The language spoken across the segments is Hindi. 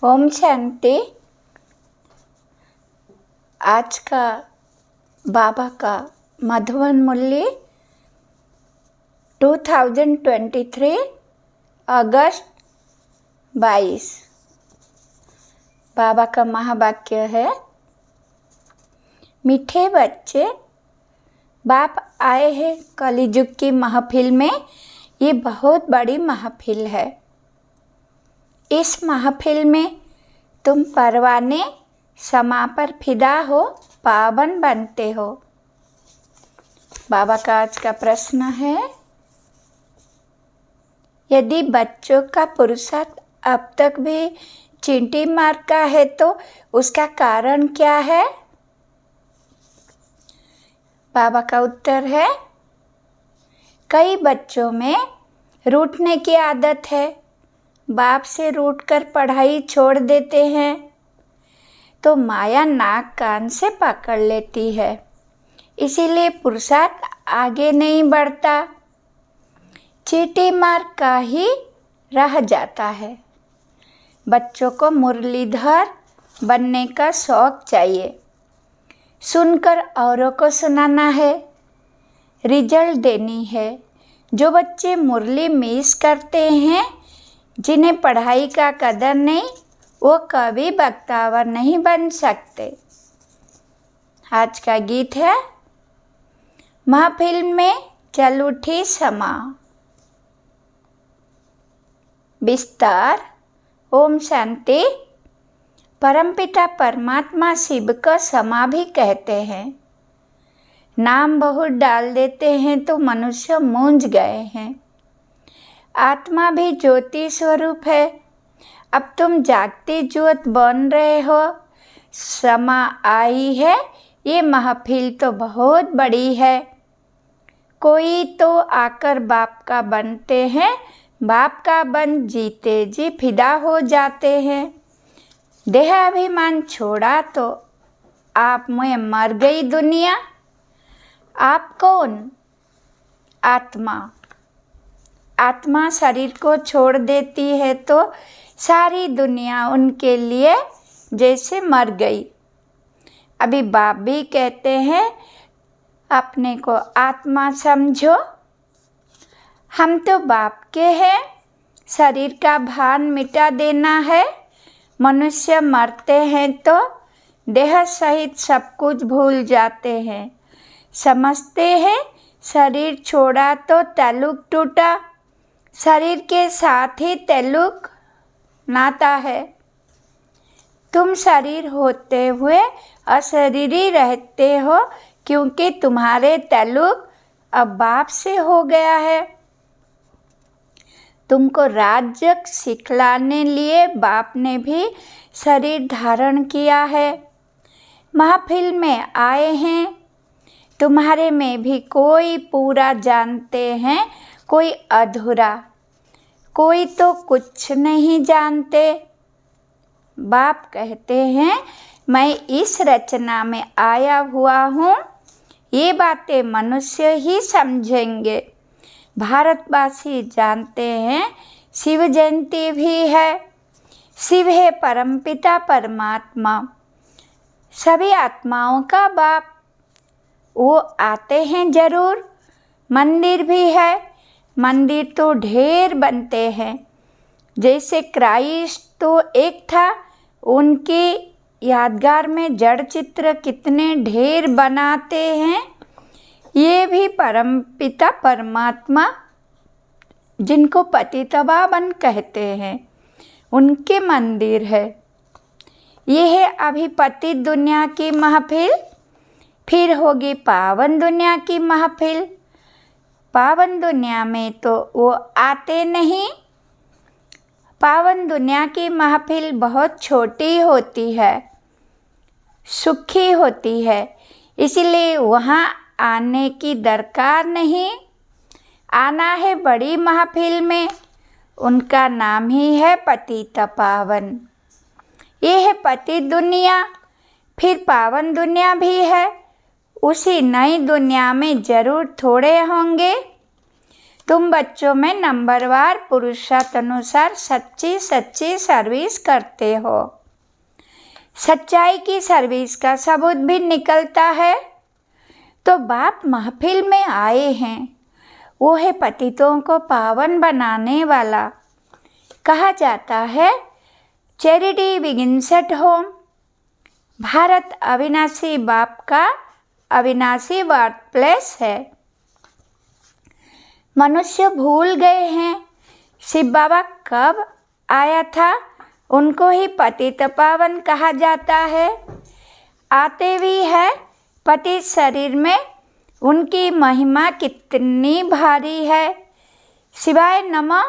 ओम शांति। आज का बाबा का मधुबन मूल्य 2023 अगस्त 22। बाबा का महावाक्य है, मीठे बच्चे, बाप आए हैं कलिजुग की महफिल में। ये बहुत बड़ी महफिल है। इस महफिल में तुम परवाने समा पर फिदा हो, पावन बनते हो। बाबा का आज का प्रश्न है, यदि बच्चों का पुरुषार्थ अब तक भी चींटी मार का है तो उसका कारण क्या है? बाबा का उत्तर है, कई बच्चों में रूठने की आदत है। बाप से रूठकर पढ़ाई छोड़ देते हैं तो माया नाक कान से पकड़ लेती है, इसीलिए पुरुषार्थ आगे नहीं बढ़ता, चींटी मार का ही रह जाता है। बच्चों को मुरलीधर बनने का शौक चाहिए, सुनकर औरों को सुनाना है, रिजल्ट देनी है। जो बच्चे मुरली मिस करते हैं, जिन्हें पढ़ाई का कदर नहीं, वो कभी बख्तावर नहीं बन सकते। आज का गीत है, महफिल में चल उठी समा। विस्तार। ओम शांति। परमपिता परमात्मा शिव को समा भी कहते हैं। नाम बहुत डाल देते हैं तो मनुष्य मूंझ गए हैं। आत्मा भी ज्योति स्वरूप है। अब तुम जागती ज्योत बन रहे हो। समा आई है, ये महफिल तो बहुत बड़ी है। कोई तो आकर बाप का बनते हैं, बाप का बन जीते जी फिदा हो जाते हैं। देहाभिमान छोड़ा तो आप में मर गई दुनिया। आप कौन? आत्मा। आत्मा शरीर को छोड़ देती है तो सारी दुनिया उनके लिए जैसे मर गई। अभी बाप भी कहते हैं, अपने को आत्मा समझो। हम तो बाप के हैं, शरीर का भान मिटा देना है। मनुष्य मरते हैं तो देह सहित सब कुछ भूल जाते हैं। समझते हैं शरीर छोड़ा तो ताल्लुक टूटा, शरीर के साथ ही ताल्लुक नाता है। तुम शरीर होते हुए अशरीरी रहते हो, क्योंकि तुम्हारे ताल्लुक अब बाप से हो गया है। तुमको राज्य सिखलाने लिए बाप ने भी शरीर धारण किया है। महफिल में आए हैं। तुम्हारे में भी कोई पूरा जानते हैं, कोई अधूरा, कोई तो कुछ नहीं जानते। बाप कहते हैं, मैं इस रचना में आया हुआ हूँ। ये बातें मनुष्य ही समझेंगे। भारतवासी जानते हैं शिव जयंती भी है। शिव है परमपिता परमात्मा, सभी आत्माओं का बाप। वो आते हैं जरूर। मंदिर भी है। मंदिर तो ढेर बनते हैं। जैसे क्राइस्ट तो एक था, उनके यादगार में जड़ चित्र कितने ढेर बनाते हैं। ये भी परमपिता परमात्मा, जिनको पतितपावन कहते हैं, उनके मंदिर है। ये है अभी पतित दुनिया की महफिल, फिर होगी पावन दुनिया की महफिल। पावन दुनिया में तो वो आते नहीं। पावन दुनिया की महफिल बहुत छोटी होती है, सुखी होती है, इसलिए वहाँ आने की दरकार नहीं। आना है बड़ी महफिल में, उनका नाम ही है पतित पावन। ये है पतित दुनिया, फिर पावन दुनिया भी है। उसी नई दुनिया में जरूर थोड़े होंगे। तुम बच्चों में नंबरवार पुरुषार्थानुसार सच्ची सच्ची सर्विस करते हो। सच्चाई की सर्विस का सबूत भी निकलता है। तो बाप महफिल में आए हैं, वो है पतितों को पावन बनाने वाला। कहा जाता है charity begins at home. Bharat अविनाशी बाप का अविनाशी बर्थ प्लेस है। मनुष्य भूल गए हैं शिव बाबा कब आया था। उनको ही पतित पावन कहा जाता है। आते भी है पतित शरीर में, उनकी महिमा कितनी भारी है। शिवाय नमः,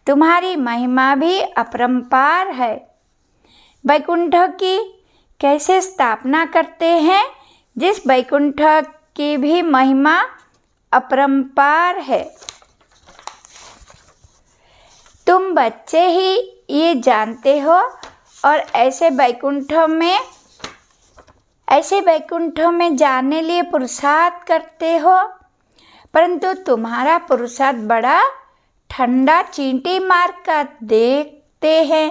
तुम्हारी महिमा भी अपरंपार है। वैकुंठ की कैसे स्थापना करते हैं, जिस वैकुंठ की भी महिमा अपरंपार है। तुम बच्चे ही ये जानते हो और ऐसे वैकुंठों में जाने लिए पुरुषार्थ करते हो, परंतु तुम्हारा पुरुषार्थ बड़ा ठंडा चींटी मार कर देखते हैं।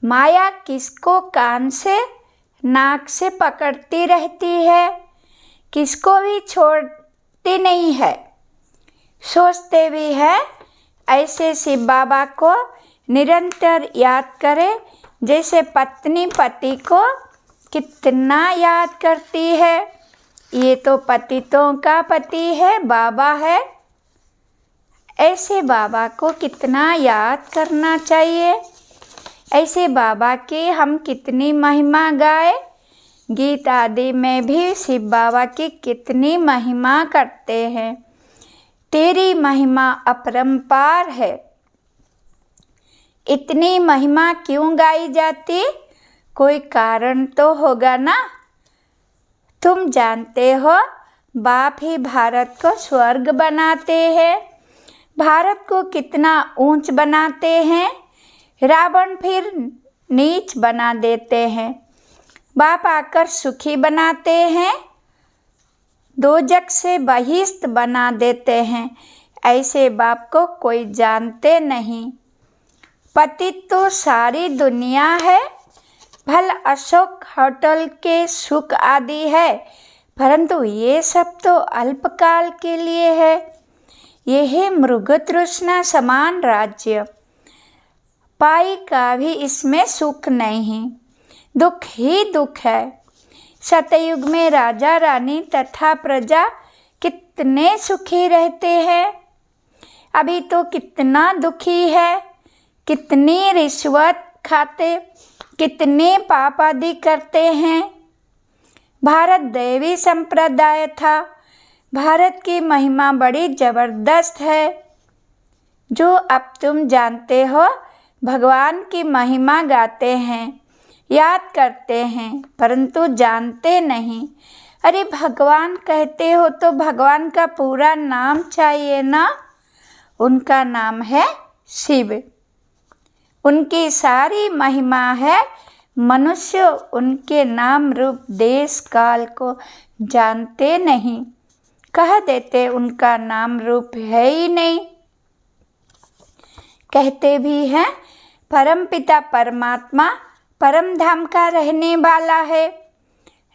माया किसको कान से नाक से पकड़ती रहती है, किसको भी छोड़ती नहीं है। सोचते भी है ऐसे शिव बाबा को निरंतर याद करें, जैसे पत्नी पति को कितना याद करती है। ये तो पतितों का पति है, बाबा है। ऐसे बाबा को कितना याद करना चाहिए। ऐसे बाबा की हम कितनी महिमा गाए। गीत आदि में भी शिव बाबा की कितनी महिमा करते हैं। तेरी महिमा अपरंपार है। इतनी महिमा क्यों गाई जाती, कोई कारण तो होगा ना। तुम जानते हो बाप ही भारत को स्वर्ग बनाते हैं। भारत को कितना ऊंच बनाते हैं, रावण फिर नीच बना देते हैं। बाप आकर सुखी बनाते हैं, दोजक से बहिष्ठ बना देते हैं। ऐसे बाप को कोई जानते नहीं। पतित तो सारी दुनिया है। भल अशोक होटल के सुख आदि है, परंतु ये सब तो अल्पकाल के लिए है। ये है मृग तृष्णा समान राज्य। पाई का भी इसमें सुख नहीं, दुख ही दुख है। सतयुग में राजा रानी तथा प्रजा कितने सुखी रहते हैं। अभी तो कितना दुखी है। कितनी रिश्वत खाते, कितने पाप आदि करते हैं। भारत दैवी संप्रदाय था। भारत की महिमा बड़ी जबरदस्त है। जो अब तुम जानते हो, भगवान की महिमा गाते हैं, याद करते हैं, परंतु जानते नहीं। अरे भगवान कहते हो तो भगवान का पूरा नाम चाहिए ना। उनका नाम है शिव। उनकी सारी महिमा है। मनुष्य उनके नाम रूप देश काल को जानते नहीं, कह देते उनका नाम रूप है ही नहीं। कहते भी हैं परमपिता परमात्मा परम धाम का रहने वाला है।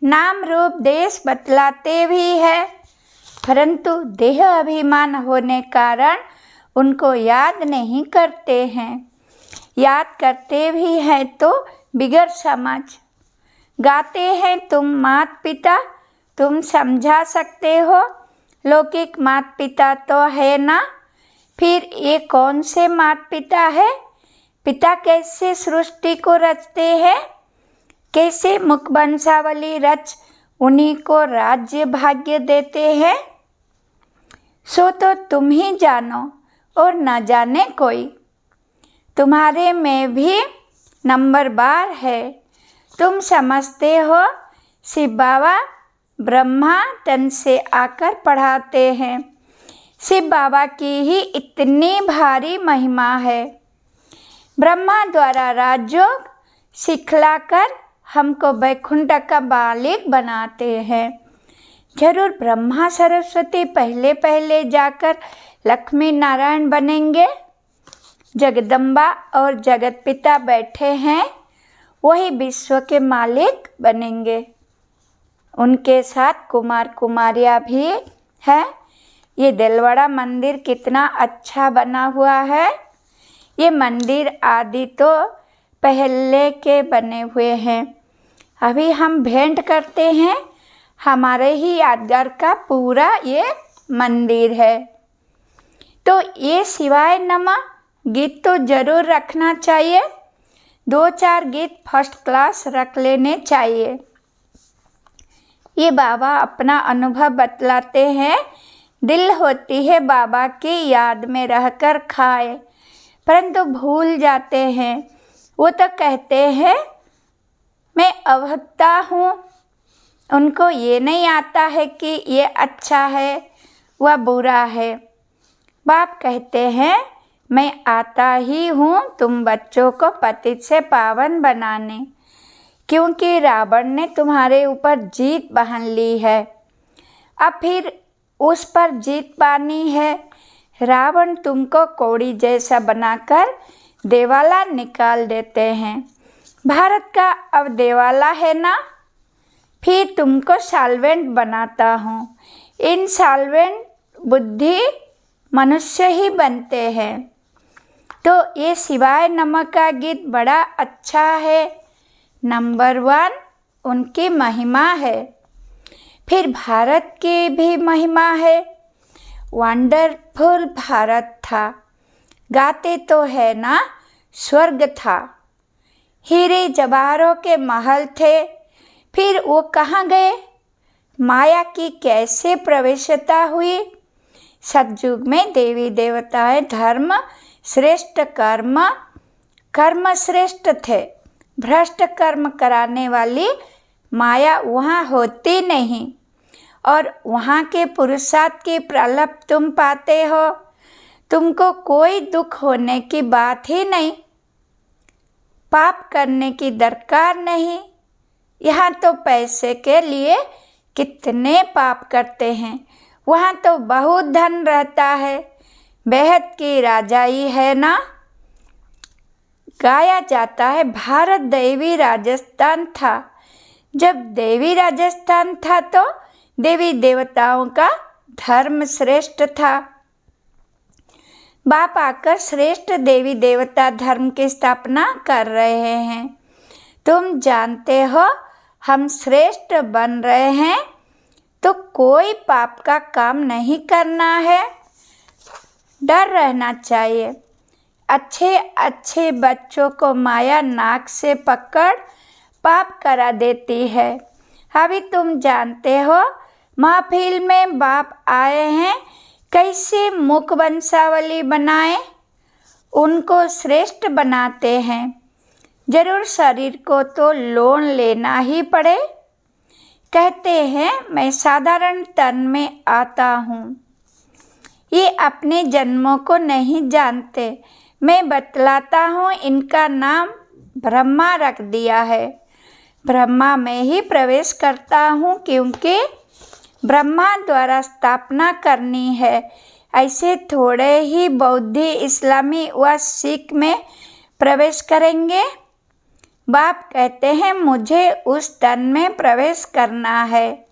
नाम रूप देश बतलाते भी है, परंतु देह अभिमान होने कारण उनको याद नहीं करते हैं। याद करते भी हैं तो बिगड़ समझ। गाते हैं तुम मात पिता, तुम समझा सकते हो। लौकिक मात पिता तो है ना, फिर ये कौन से मात पिता है। पिता कैसे सृष्टि को रचते हैं, कैसे मुख वंशावली रच उन्हीं को राज्य भाग्य देते हैं। सो तो तुम ही जानो और न जाने कोई। तुम्हारे में भी नंबर बार है। तुम समझते हो शिव बाबा ब्रह्मा तन से आकर पढ़ाते हैं। शिव बाबा की ही इतनी भारी महिमा है। ब्रह्मा द्वारा राजयोग सिखलाकर हमको वैकुंठ का मालिक बनाते हैं। जरूर ब्रह्मा सरस्वती पहले पहले जाकर लक्ष्मी नारायण बनेंगे। जगदम्बा और जगत पिता बैठे हैं, वही विश्व के मालिक बनेंगे। उनके साथ कुमार कुमारियाँ भी हैं। ये दिलवाड़ा मंदिर कितना अच्छा बना हुआ है। ये मंदिर आदि तो पहले के बने हुए हैं। अभी हम भेंट करते हैं, हमारे ही यादगार का पूरा ये मंदिर है। तो ये शिवाय नमः गीत तो ज़रूर रखना चाहिए। 2-4 गीत फर्स्ट क्लास रख लेने चाहिए। ये बाबा अपना अनुभव बतलाते हैं। दिल होती है बाबा की याद में रहकर खाए, परंतु भूल जाते हैं। वो तो कहते हैं मैं अभक्ता हूँ। उनको ये नहीं आता है कि ये अच्छा है वह बुरा है। बाप कहते हैं मैं आता ही हूँ तुम बच्चों को पतित से पावन बनाने, क्योंकि रावण ने तुम्हारे ऊपर जीत बहान ली है। अब फिर उस पर जीत पानी है। रावण तुमको कौड़ी जैसा बनाकर देवाला निकाल देते हैं। भारत का अब देवाला है ना, फिर तुमको सॉल्वेंट बनाता हूँ। इन सॉल्वेंट बुद्धि मनुष्य ही बनते हैं। तो ये शिवाय नमः का गीत बड़ा अच्छा है। नंबर 1 उनकी महिमा है। फिर भारत की भी महिमा है। वंडरफुल भारत था, गाते तो है ना, स्वर्ग था। हीरे जवाहरों के महल थे। फिर वो कहाँ गए? माया की कैसे प्रवेशता हुई? सतयुग में देवी देवताएं धर्म श्रेष्ठ कर्म श्रेष्ठ थे। भ्रष्ट कर्म कराने वाली माया वहाँ होती नहीं, और वहाँ के पुरुषार्थ की प्रलप तुम पाते हो। तुमको कोई दुख होने की बात ही नहीं, पाप करने की दरकार नहीं। यहाँ तो पैसे के लिए कितने पाप करते हैं। वहाँ तो बहुत धन रहता है, बेहद की राजाई है ना। गाया जाता है भारत देवी राजस्थान था। जब देवी राजस्थान था तो देवी देवताओं का धर्म श्रेष्ठ था। बाप आकर श्रेष्ठ देवी देवता धर्म की स्थापना कर रहे हैं। तुम जानते हो हम श्रेष्ठ बन रहे हैं, तो कोई पाप का काम नहीं करना है, डर रहना चाहिए। अच्छे अच्छे बच्चों को माया नाक से पकड़ पाप करा देती है। अभी तुम जानते हो महफिल में बाप आए हैं, कैसे मुख वंशावली बनाए, उनको श्रेष्ठ बनाते हैं। जरूर शरीर को तो लोन लेना ही पड़े। कहते हैं मैं साधारण तन में आता हूँ। ये अपने जन्मों को नहीं जानते। मैं बतलाता हूँ, इनका नाम ब्रह्मा रख दिया है। ब्रह्मा में ही प्रवेश करता हूँ, क्योंकि ब्रह्मा द्वारा स्थापना करनी है। ऐसे थोड़े ही बौद्धी इस्लामी व सिख में प्रवेश करेंगे। बाप कहते हैं मुझे उस तन में प्रवेश करना है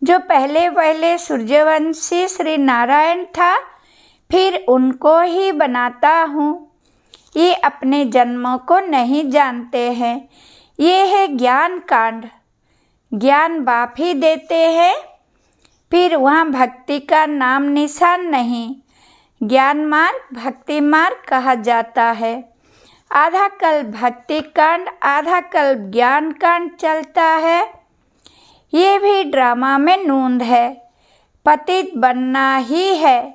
जो पहले सूर्यवंशी श्री नारायण था, फिर उनको ही बनाता हूँ। ये अपने जन्मों को नहीं जानते हैं। ये है ज्ञान कांड, ज्ञान बाप ही देते हैं। फिर वहाँ भक्ति का नाम निशान नहीं। ज्ञान मार्ग भक्ति मार्ग कहा जाता है। आधा कल भक्ति कांड, आधा कल ज्ञान कांड चलता है। ये भी ड्रामा में नूंद है। पतित बनना ही है।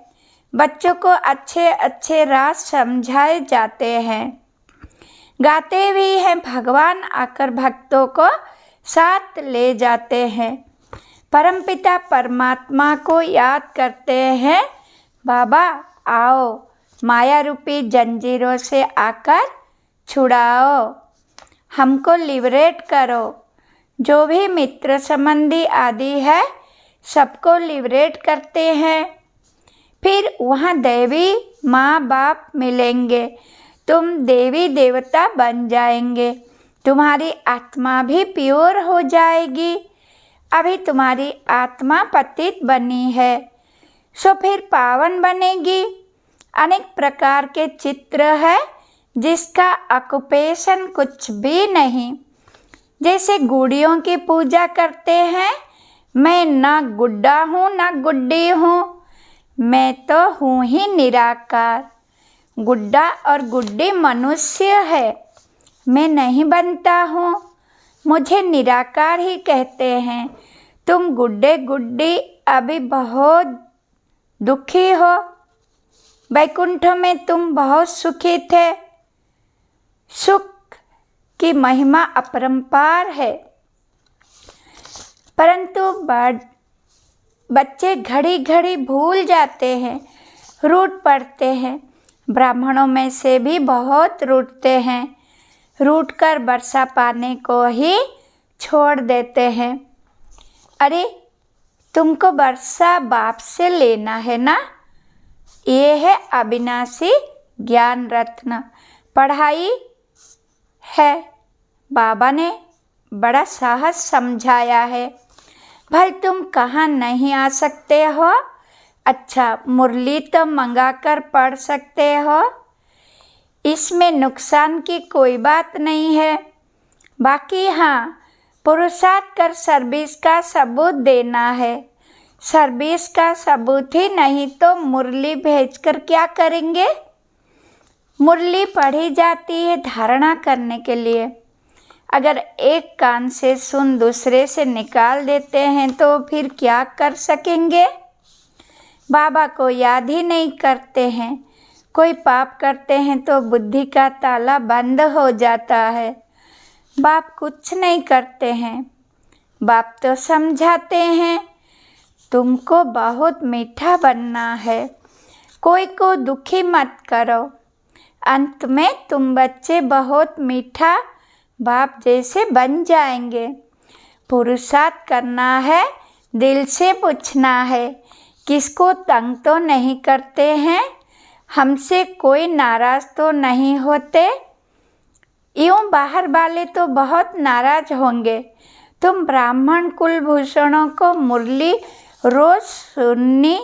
बच्चों को अच्छे अच्छे राज समझाए जाते हैं। गाते भी हैं, भगवान आकर भक्तों को साथ ले जाते हैं। परमपिता परमात्मा को याद करते हैं। बाबा आओ, माया रूपी जंजीरों से आकर छुड़ाओ, हमको लिबरेट करो। जो भी मित्र संबंधी आदि है, सबको लिबरेट करते हैं। फिर वहाँ देवी माँ बाप मिलेंगे, तुम देवी देवता बन जाएंगे, तुम्हारी आत्मा भी प्योर हो जाएगी। अभी तुम्हारी आत्मा पतित बनी है, सो फिर पावन बनेगी। अनेक प्रकार के चित्र है जिसका ऑक्युपेशन कुछ भी नहीं। जैसे गुड़ियों की पूजा करते हैं, मैं ना गुड्डा हूँ ना गुड्डी हूँ, मैं तो हूँ ही निराकार। गुड्डा और गुड्डी मनुष्य है, मैं नहीं बनता हूँ, मुझे निराकार ही कहते हैं। तुम गुड्डे गुड्डी अभी बहुत दुखी हो, वैकुंठ में तुम बहुत सुखी थे। सुख की महिमा अपरंपार है, परंतु बच्चे घड़ी घड़ी भूल जाते हैं, रूठ पड़ते हैं। ब्राह्मणों में से भी बहुत रूठते हैं, रूठ कर वर्षा पाने को ही छोड़ देते हैं। अरे तुमको वर्षा बाप से लेना है ना, ये है अविनाशी ज्ञान रत्न। पढ़ाई है, बाबा ने बड़ा साहस समझाया है। भल तुम कहाँ नहीं आ सकते हो? अच्छा, मुरली तो मंगा कर पढ़ सकते हो, इसमें नुकसान की कोई बात नहीं है। बाकी हाँ, पुरुषार्थ कर सर्विस का सबूत देना है। सर्विस का सबूत ही नहीं तो मुरली भेजकर क्या करेंगे? मुरली पढ़ी जाती है धारणा करने के लिए। अगर एक कान से सुन दूसरे से निकाल देते हैं तो फिर क्या कर सकेंगे? बाबा को याद ही नहीं करते हैं। कोई पाप करते हैं तो बुद्धि का ताला बंद हो जाता है। बाप कुछ नहीं करते हैं, बाप तो समझाते हैं तुमको बहुत मीठा बनना है, कोई को दुखी मत करो। अंत में तुम बच्चे बहुत मीठा बाप जैसे बन जाएंगे। पुरुषार्थ करना है, दिल से पूछना है, किसको तंग तो नहीं करते हैं, हमसे कोई नाराज़ तो नहीं होते। यूँ बाहर वाले तो बहुत नाराज़ होंगे। तुम ब्राह्मण कुलभूषणों को मुरली रोज़ सुननी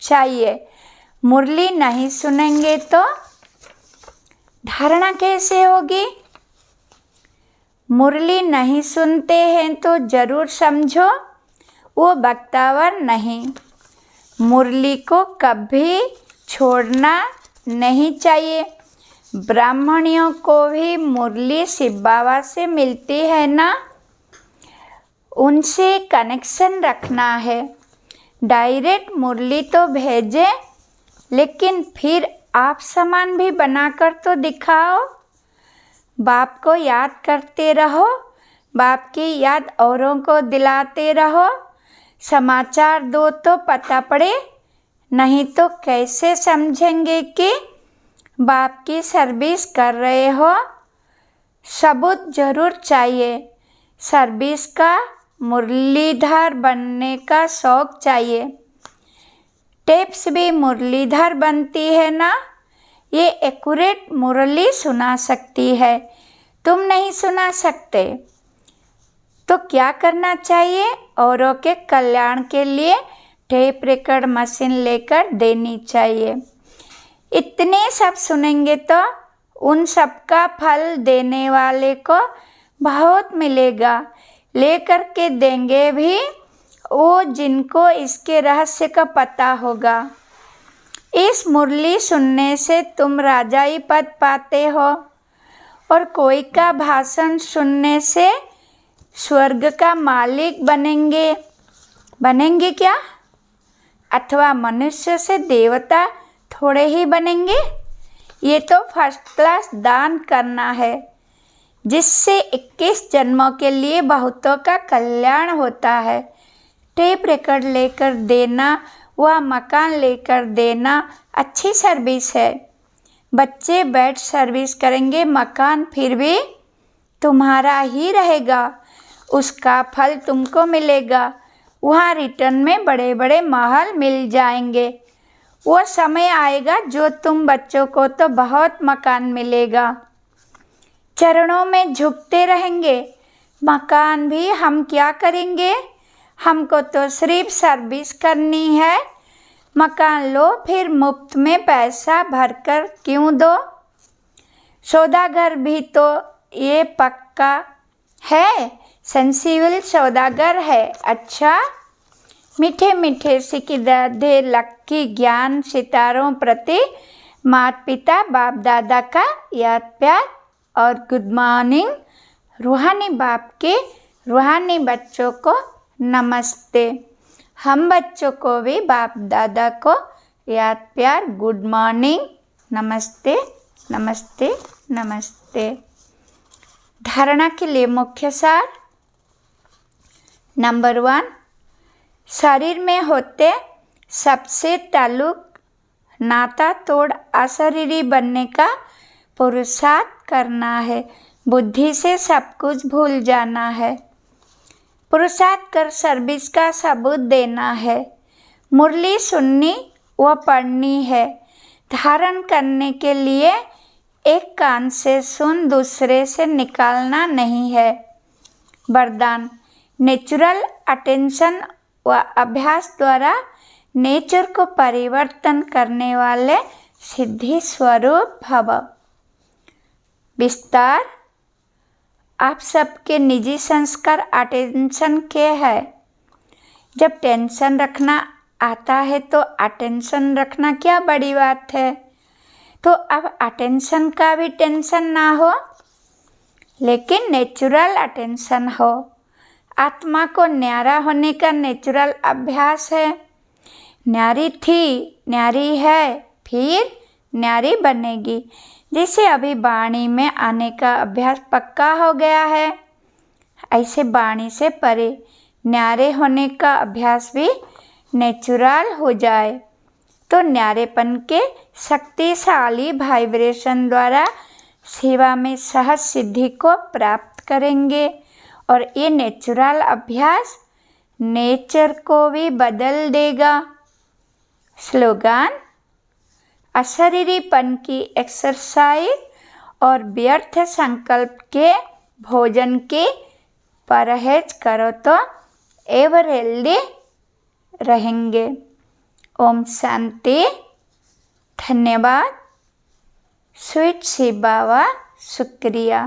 चाहिए। मुरली नहीं सुनेंगे तो धारणा कैसे होगी? मुरली नहीं सुनते हैं तो ज़रूर समझो वो बख्तावर नहीं। मुरली को कभी छोड़ना नहीं चाहिए। ब्राह्मणियों को भी मुरली शिव बाबा से मिलती है ना, उनसे कनेक्शन रखना है। डायरेक्ट मुरली तो भेजें, लेकिन फिर आप सामान भी बनाकर तो दिखाओ। बाप को याद करते रहो, बाप की याद औरों को दिलाते रहो। समाचार दो तो पता पड़े, नहीं तो कैसे समझेंगे कि बाप की सर्विस कर रहे हो? सबूत जरूर चाहिए। सर्विस का मुरलीधर बनने का शौक चाहिए। टेप्स भी मुरलीधर बनती है ना, ये एक्यूरेट मुरली सुना सकती है, तुम नहीं सुना सकते। तो क्या करना चाहिए? औरों के कल्याण के लिए टेप रिकॉर्ड मशीन लेकर देनी चाहिए। इतने सब सुनेंगे तो उन सब का फल देने वाले को बहुत मिलेगा। लेकर के देंगे भी वो जिनको इसके रहस्य का पता होगा। इस मुरली सुनने से तुम राजाई पद पाते हो, और कोई का भाषण सुनने से स्वर्ग का मालिक बनेंगे। बनेंगे क्या? अथवा मनुष्य से देवता थोड़े ही बनेंगे। ये तो फर्स्ट क्लास दान करना है, जिससे 21 जन्मों के लिए बहुतों का कल्याण होता है। टेप रिकॉर्ड लेकर देना, वह मकान लेकर देना अच्छी सर्विस है। बच्चे बैठ सर्विस करेंगे, मकान फिर भी तुम्हारा ही रहेगा, उसका फल तुमको मिलेगा। वहाँ रिटर्न में बड़े बड़े महल मिल जाएंगे। वो समय आएगा जो तुम बच्चों को तो बहुत मकान मिलेगा, चरणों में झुकते रहेंगे। मकान भी हम क्या करेंगे, हमको तो सिर्फ सर्विस करनी है। मकान लो फिर मुफ्त में पैसा भरकर क्यों दो। सौदागर भी तो ये पक्का है, सेंसिबल सौदागर है। अच्छा, मीठे मीठे सिक्के लक्की ज्ञान सितारों प्रति माता पिता बाप दादा का याद प्यार और गुड मॉर्निंग। रूहानी बाप के रूहानी बच्चों को नमस्ते। हम बच्चों को भी बाप दादा को याद प्यार गुड मॉर्निंग, नमस्ते नमस्ते नमस्ते। धारणा के लिए मुख्य सार। नंबर 1, शरीर में होते सबसे ताल्लुक नाता तोड़ अशरीरी बनने का पुरुषार्थ करना है। बुद्धि से सब कुछ भूल जाना है। पुरुषार्थ कर सर्विस का सबूत देना है। मुरली सुननी व पढ़नी है। धारण करने के लिए एक कान से सुन दूसरे से निकालना नहीं है। वरदान, नेचुरल अटेंशन व अभ्यास द्वारा नेचर को परिवर्तन करने वाले सिद्धि स्वरूप भव। विस्तार, आप सबके निजी संस्कार अटेंशन के है। जब टेंशन रखना आता है तो अटेंशन रखना क्या बड़ी बात है। तो अब अटेंशन का भी टेंशन ना हो, लेकिन नेचुरल अटेंशन हो। आत्मा को न्यारा होने का नेचुरल अभ्यास है। न्यारी थी, न्यारी है, फिर न्यारी बनेगी। जैसे अभी वाणी में आने का अभ्यास पक्का हो गया है, ऐसे वाणी से परे न्यारे होने का अभ्यास भी नेचुरल हो जाए तो न्यारेपन के शक्तिशाली वाइब्रेशन द्वारा सेवा में सहज सिद्धि को प्राप्त करेंगे। और ये नेचुरल अभ्यास नेचर को भी बदल देगा। स्लोगन, अशरीरीपन की एक्सरसाइज और व्यर्थ संकल्प के भोजन के परहेज करो तो एवर हेल्दी रहेंगे। ओम शांति। धन्यवाद। स्वीट सी बाबा, शुक्रिया।